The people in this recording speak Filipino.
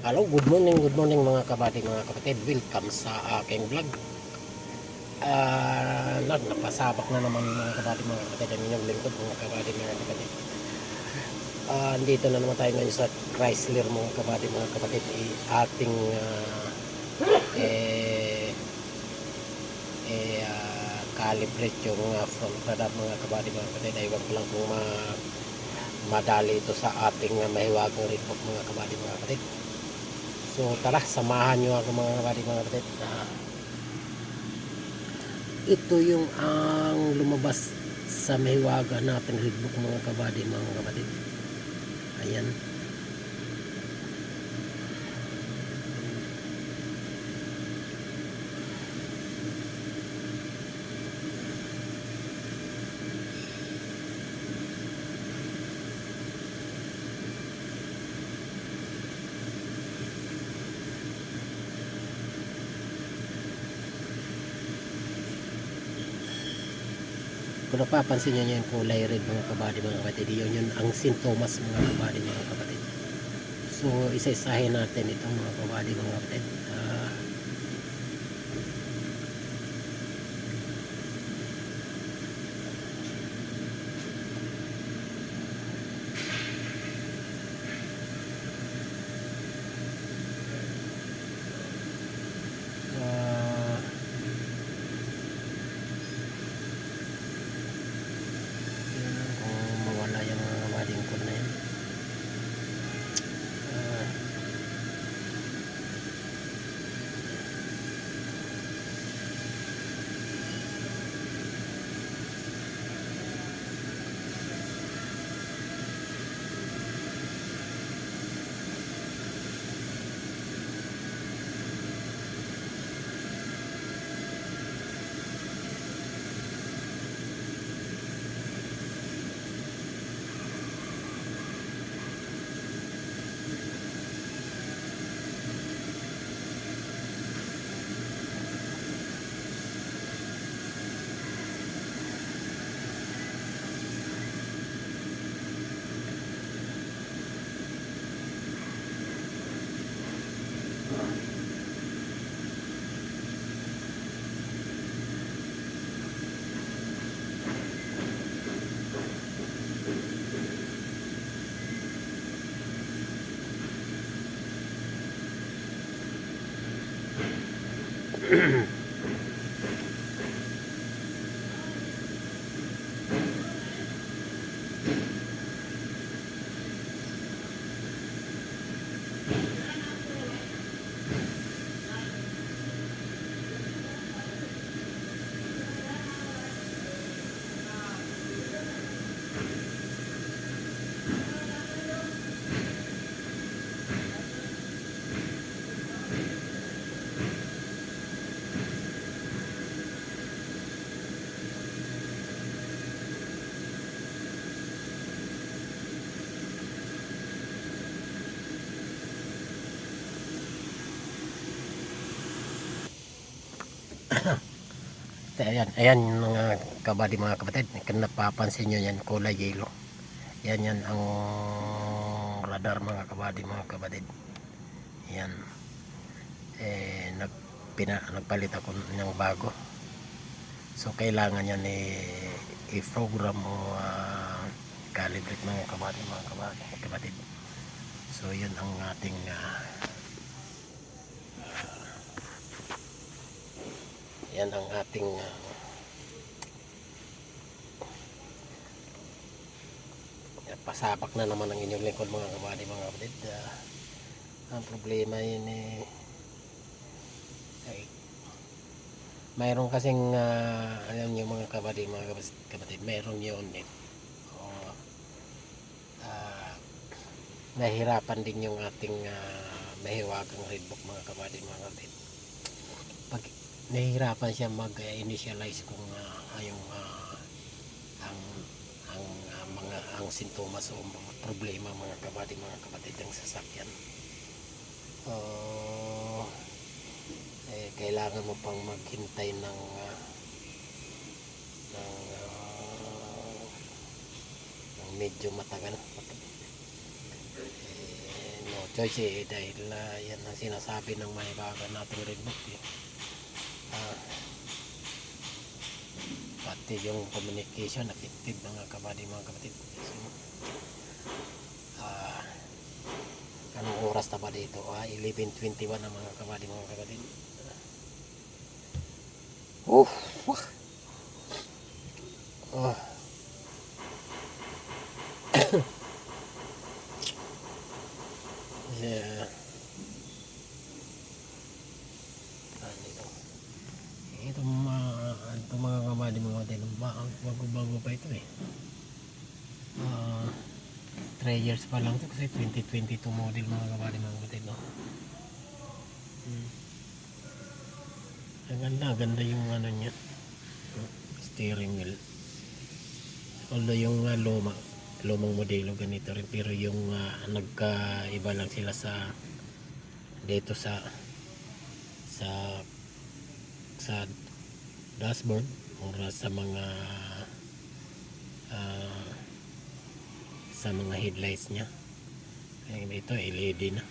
Hello, good morning mga kabady, mga kapatid. Welcome sa aking vlog. Napasabak na naman mga kabady, mga kapatid. Ang inyong lingkod mga kabady, mga kapatid. Andito na naman tayo ngayon sa Chrysler mga kabady, mga kapatid. Ating calibrate yung front radar mga kabady, mga kapatid. Aywan ko lang kung madali ito sa ating mahiwagang rinpok mga kabady, mga kapatid. So tara, samahan nyo ako mga kabady, mga kapatid. Ito yung ang lumabas sa mahiwaga nating readbook mga kabady, mga kapatid. Ayan. Kung napapansin nyo yung kulay red mga kabady, mga kapatid, yun ang sintomas mga kabady, mga kapatid. So isa-isahin natin itong mga kabady, mga kapatid. Kung mawala yung mga kabading ko na yan. Ayan mga kabady, mga kapatid. Kung napapansin nyo yan, kulay yellow. Yan ang radar mga kabady, mga kapatid. Yan. Nagpalit ako ng bago. So kailangan yan i-program o calibrate mga kabady, mga kapatid. So yun ang ating yan ang ating pasabak na naman ang inyong lingkod mga kabady, mga kapatid. Ang problema yun ay mayroon kasing alam nyo mga kabady, mga kapatid, mayroon yun nahirapan din yung ating mahiwagang readbook mga kabady, mga kapatid. Pag nahihirapan siya mag-initialize kung yung ang sintomas o mga problema mga kabady, mga kapatid ng sasakyan. Kailangan mo pang maghintay ng medyo matagal, choice dahil yan ang sinasabi ng may bago nating Redbook Ah, pati yung communication effective mga kabady mga kapatid. So, anong oras na ba dito? 11:21 na mga kabady mga kapatid. Oh, oh. Yeah. Ito mga kabady mga kapatid, bago pa ito 3 years pa lang ito kasi 2022 model mga kabady mga kapatid, no? Ang ganda yung ano niya, steering wheel. Although yung lumang modelo ganito rin, pero yung nagkaiba lang sila dito sa dashboard or sa mga headlights niya. Ito LED na.